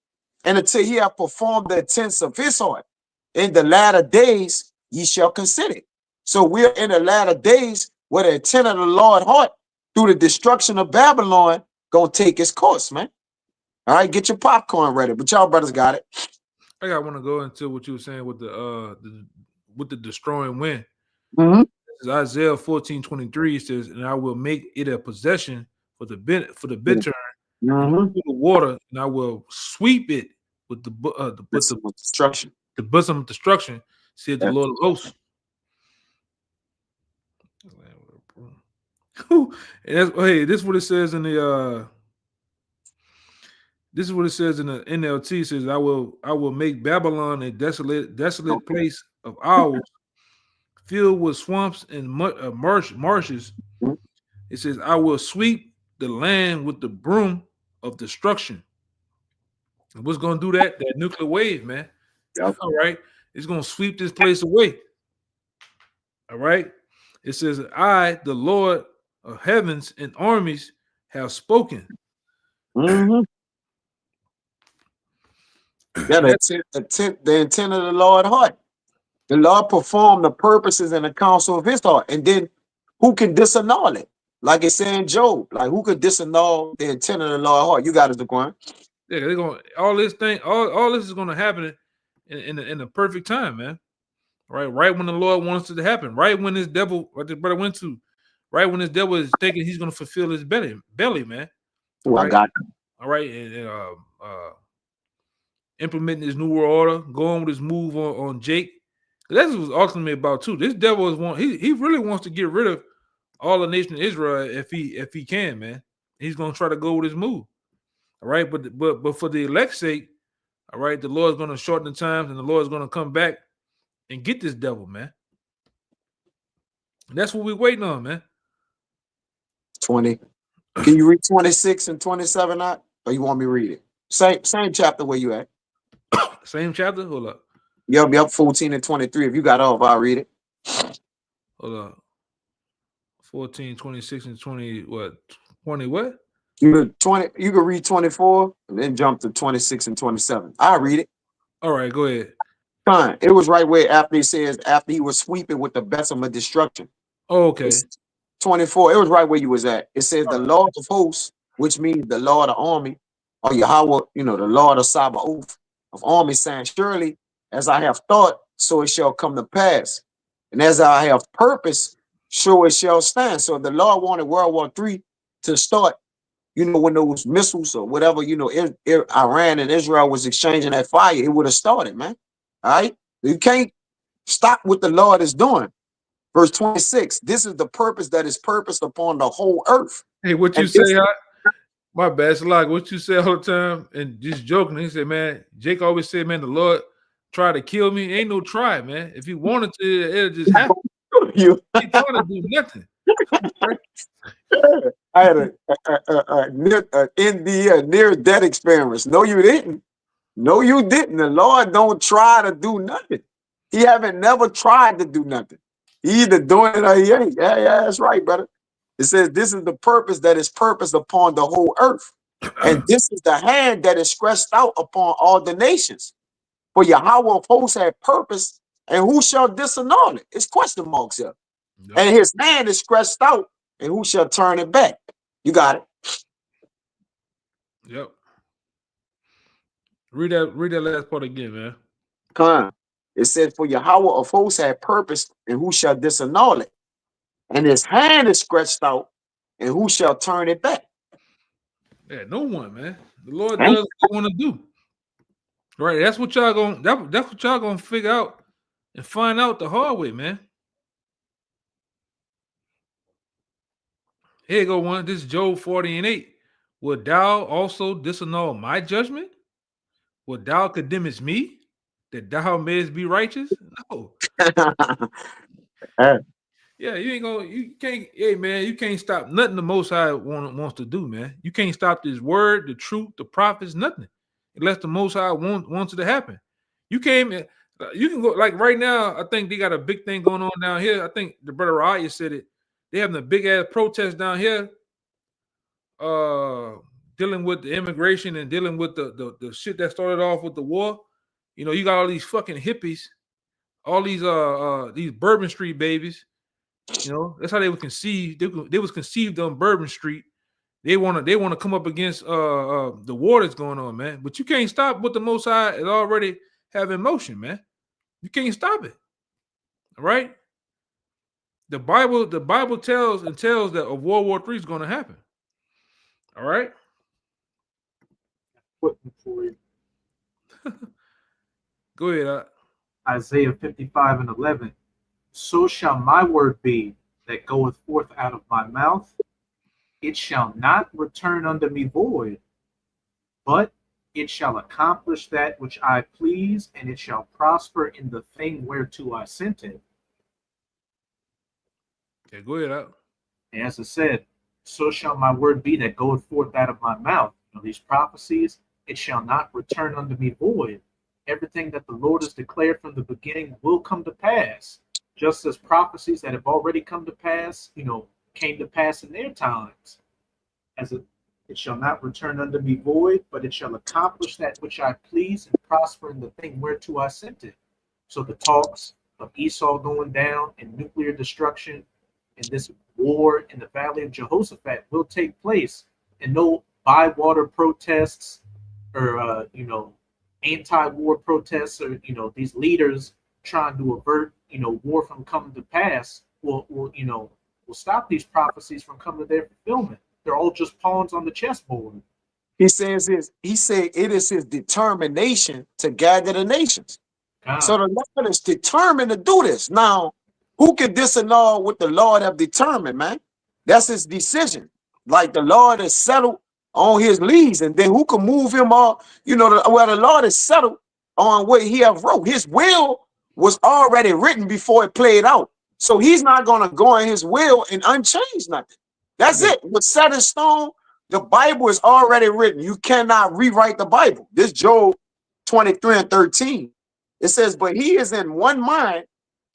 and until he have performed the intents of his heart. In the latter days ye shall consider it. So we're in the latter days where the intent of the Lord heart through the destruction of Babylon gonna take its course, man. All right, get your popcorn ready. But y'all brothers got it. I want to go into what you were saying with the destroying wind. Mm-hmm. Isaiah 14:23 says, "And I will make it a possession for the bittern, Mm-hmm. the water, and I will sweep it with the destruction. The bosom of destruction," said the Lord of hosts. And this is what it says in the This is what it says in the NLT. It says, I will make Babylon a desolate place of owls, filled with swamps and marshes. It says, I will sweep the land with the broom of destruction. And what's going to do that? That nuclear wave, man. Yep. All right. It's going to sweep this place away. All right. It says, I, the Lord of heavens and armies, have spoken. Mm-hmm. Yeah, the intent of the Lord heart. The Lord performed the purposes and the counsel of his heart. And then who can disannul it? Like it said in Job, like who could disannul the intent of the Lord heart? You got it, Zaquan. Yeah, they're going all this is going to happen in the perfect time, man. Right when the Lord wants it to happen, right when this devil, what the brother went to, right when this devil is thinking he's going to fulfill his belly, man. Oh, I got it. All right, and implementing his new world order, going with his move on Jake. That's what was ultimately about too. This devil he really wants to get rid of all the nation of Israel if he can, man. He's gonna try to go with his move. All right, but for the elect's sake, all right, the Lord's gonna shorten the times and the Lord's gonna come back and get this devil, man. And that's what we're waiting on, man. 20. Can you read 26 and 27 out? Or you want me to read it? Same chapter where you at. Same chapter? Hold up. Yep, 14 and 23. If you got off, I'll read it. Hold up. 14, 26, and 20, what? 20 what? You can read 24 and then jump to 26 and 27. I'll read it. All right, go ahead. Fine. It was right where after he was sweeping with the besom of destruction. Oh, okay. It's 24. It was right where you was at. It says the Lord of hosts, which means the Lord of army, or Yahweh, the Lord of Sabaoth of army, saying, surely as I have thought, so it shall come to pass. And as I have purpose, so it shall stand. So if the Lord wanted World War III to start, when those missiles or whatever, Iran and Israel was exchanging that fire, it would have started, man. All right? You can't stop what the Lord is doing. Verse 26, this is the purpose that is purposed upon the whole earth. Hey, what you say, my bad, it's like what you say all the time, and just joking. He said, man, Jake always said, man, the Lord tried to kill me. Ain't no try, man. If he wanted to, it'll just happen. He trying to do nothing. I had a near-death experience. No, you didn't. No, you didn't. The Lord don't try to do nothing. He haven't never tried to do nothing. He either doing it or he ain't. Yeah, that's right, brother. It says this is the purpose that is purposed upon the whole earth. And this is the hand that is stretched out upon all the nations. For Yahweh of hosts had purpose, and who shall disannul it? It's question marks here. Yep. And his hand is stretched out, and who shall turn it back? You got it. Yep. Read that last part again, man. Come on. It said, for Yahweh of hosts had purpose, and who shall disannul it? And his hand is stretched out, and who shall turn it back? Yeah, no one, man. The Lord does what he want to do. Right. That's what y'all gonna figure out and find out the hard way, man. Here you go one. This is Job 40:8. Would thou also disannul my judgment? Would thou condemnest me that thou mayest be righteous? No. Hey, Yeah, you ain't gonna. You can't. Hey, man, you can't stop nothing. The Most High wants to do, man. You can't stop this word, the truth, the prophets, nothing, unless the Most High wants it to happen. You can't. You can go like right now. I think they got a big thing going on down here. I think the brother Raya said it. They having a big ass protest down here, dealing with the immigration and dealing with the shit that started off with the war. You know, you got all these fucking hippies, all these Bourbon Street babies. You know, that's how they were conceived. They was conceived on Bourbon Street. They wanna come up against the war that's going on, man. But you can't stop what the Most High is already have in motion, man. You can't stop it. All right. The Bible tells that a World War III is going to happen. All right. Putting for you. Go ahead. Isaiah 55:11. So shall my word be that goeth forth out of my mouth. It shall not return unto me void, but it shall accomplish that which I please, and it shall prosper in the thing whereto I sent it. Okay, go ahead. And as I said, so shall my word be that goeth forth out of my mouth. You know, these prophecies, it shall not return unto me void. Everything that the Lord has declared from the beginning will come to pass, just as prophecies that have already come to pass, you know, came to pass in their times. It shall not return unto me void, but it shall accomplish that which I please and prosper in the thing whereto I sent it. So the talks of Esau going down and nuclear destruction and this war in the valley of Jehoshaphat will take place, and no bywater protests or anti-war protests, or these leaders trying to avert war from coming to pass will stop these prophecies from coming to their fulfillment. They're all just pawns on the chessboard. he said it is his determination to gather the nations. God. So the Lord is determined to do this. Now, who can disannul what the Lord have determined, man? That's his decision. Like the Lord is settled on his leads, and then who can move him all? The Lord is settled on what he have wrote. His will was already written before it played out. So he's not going to go in his will and unchange nothing. That's it. What's set in stone, the Bible is already written. You cannot rewrite the Bible. This Job 23:13. It says, but he is in one mind,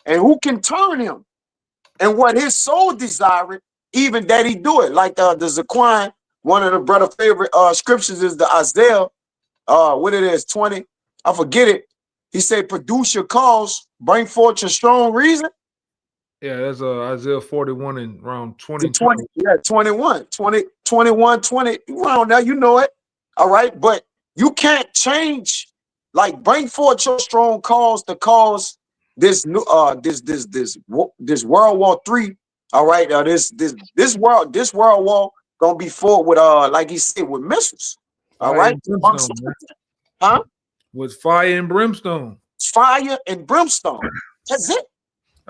and who can turn him? And what his soul desired, even that he do it. Like the Zaquan, one of the brother favorite scriptures is the Isaiah, what it is, 20. I forget it. He said, produce your cause, bring forth your strong reason. Yeah, that's Isaiah 41 and around 20. 20, yeah, 21, 20, 21, 20. Around there, you know it. All right. But you can't change, like bring forth your strong cause to cause this new this World War III. All right. This World War gonna be fought with like he said, with missiles. All right. Huh? With fire and brimstone. Fire and brimstone. That's it.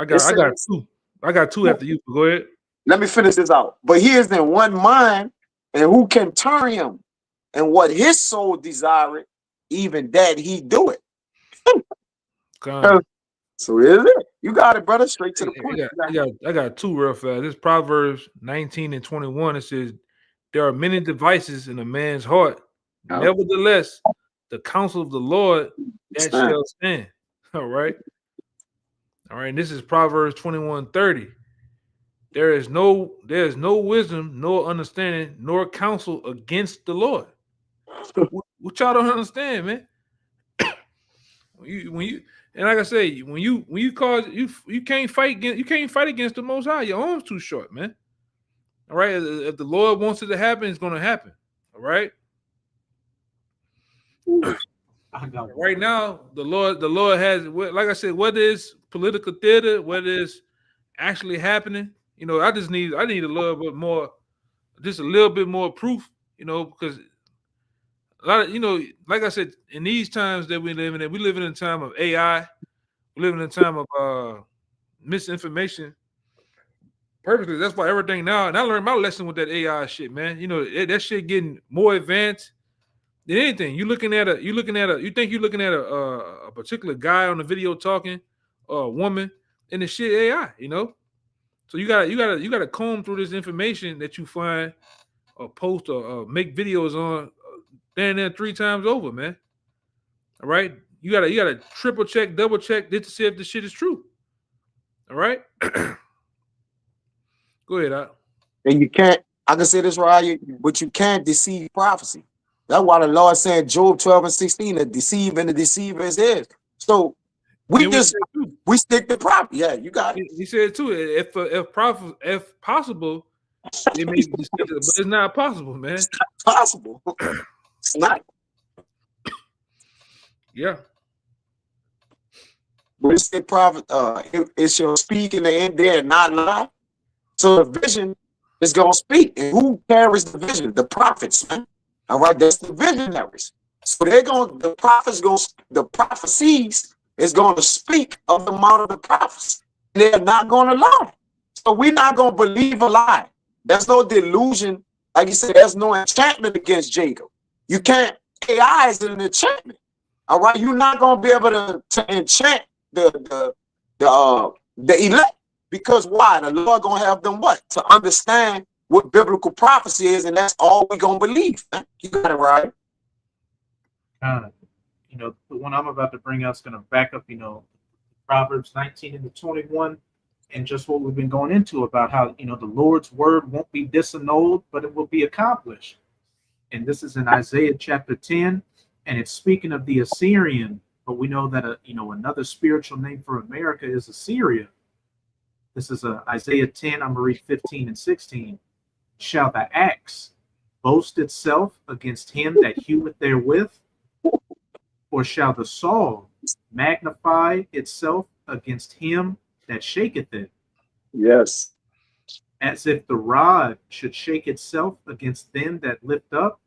I got two. I got two after you. Go ahead. Let me finish this out. But he is in one mind, and who can turn him? And what his soul desired, even that he do it. So is it? You got it, brother. Straight to the point. I got two real fast. This Proverbs 19 and 21. It says, there are many devices in a man's heart. Oh. Nevertheless, the counsel of the Lord that shall stand. All right. All right. And this is Proverbs 21:30. There is no wisdom, nor understanding, nor counsel against the Lord. What y'all don't understand, man. when you and like I say, when you cause you can't fight against the Most High. Your arm's too short, man. All right. If the Lord wants it to happen, it's going to happen. All right. Right now, the Lord has, like I said, whether it's political theater, whether it's actually happening, I need a little bit more, just a little bit more proof, because a lot of, like I said, in these times that we live in a time of AI, we live in a time of misinformation. Purposely, that's why everything now. And I learned my lesson with that AI shit, man. You know that shit getting more advanced than anything. You think you're looking at a particular guy on the video talking, or a woman, and the shit AI. You know, so you gotta comb through this information that you find or post or make videos on, there 3 times over, man. All right, you gotta triple check, double check this to see if the shit is true. All right. Go ahead, Al. And you can't, I can say this right, but you can't deceive prophecy. That's why the Lord said Job 12 and 16, the deceive and the deceiver is his. So we stick to prophecy. Yeah, you got it. He said too, if possible, it may be deceptive, but it's not possible, man. It's not possible. It's not. Yeah. But it's the prophet, it shall speak in the end there and not lie. So the vision is gonna speak. And who carries the vision? The prophets, man. All right, that's the visionaries. So the prophecies is gonna speak of the mouth of the prophets. They're not gonna lie. So we're not gonna believe a lie. There's no delusion. Like you said, there's no enchantment against Jacob. You can't, AI is an enchantment. All right, you're not gonna be able to enchant the elect. Because why? The Lord gonna have them what? To understand what biblical prophecy is, and that's all we're gonna believe. Man. You got it right. You know, the one I'm about to bring out is gonna back up, you know, Proverbs 19 and 21, and just what we've been going into about how, you know, the Lord's word won't be disannulled, but it will be accomplished. And this is in Isaiah chapter 10, and it's speaking of the Assyrian, but we know that you know, another spiritual name for America is Assyria. This is Isaiah 10, I'm going to read 15 and 16. Shall the axe boast itself against him that heweth therewith? Or shall the saw magnify itself against him that shaketh it? Yes. As if the rod should shake itself against them that lift up,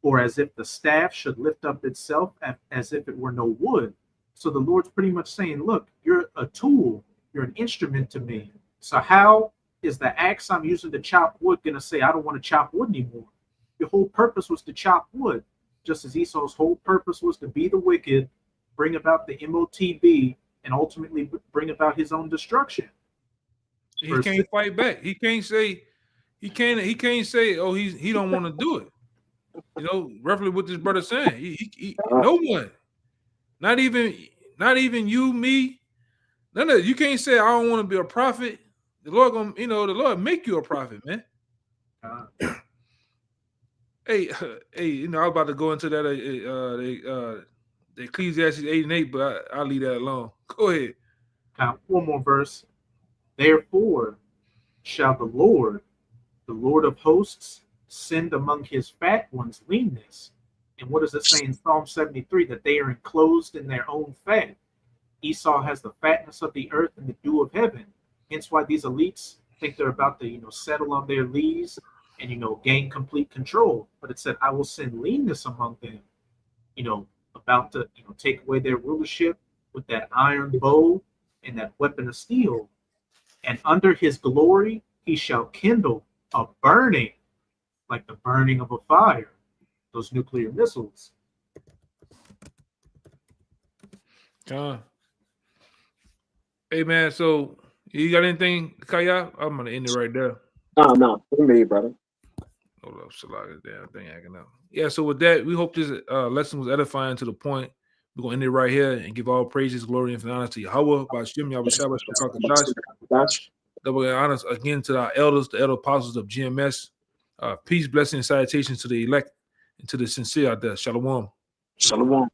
or as if the staff should lift up itself as if it were no wood. So the Lord's pretty much saying, look, you're a tool. You're an instrument to me. So how is the axe I'm using to chop wood going to say, I don't want to chop wood anymore? Your whole purpose was to chop wood, just as Esau's whole purpose was to be the wicked, bring about the MOTB, and ultimately bring about his own destruction. He can't fight back. He can't say, oh, he don't want to do it. You know, roughly what this brother saying. No one, not even you, me. No, you can't say I don't want to be a prophet. The Lord gonna, the Lord make you a prophet, man. Hey, I was about to go into that the Ecclesiastes 8 and 8, but I'll leave that alone. Go ahead. One more verse. Therefore shall the Lord of hosts, send among his fat ones leanness. And what does it say in Psalm 73? That they are enclosed in their own fat. Esau has the fatness of the earth and the dew of heaven. Hence why these elites think they're about to, settle on their lees and, gain complete control. But it said, I will send leanness among them, about to, take away their rulership with that iron bow and that weapon of steel. And under his glory, he shall kindle a burning, like the burning of a fire, those nuclear missiles. Hey man, so you got anything, Kaya? I'm gonna end it right there. No, for me, brother. Hold up, Salaga, damn thing acting up. Yeah, so with that, we hope this lesson was edifying to the point. We're gonna end it right here and give all praises, glory, and honor to Yahweh, Bashim, Yahweh Shabbat, Shukakadash. Double honors again to our elders, the elder apostles of GMS. Peace, blessing, and salutations to the elect and to the sincere out there. Shalom. Shalom.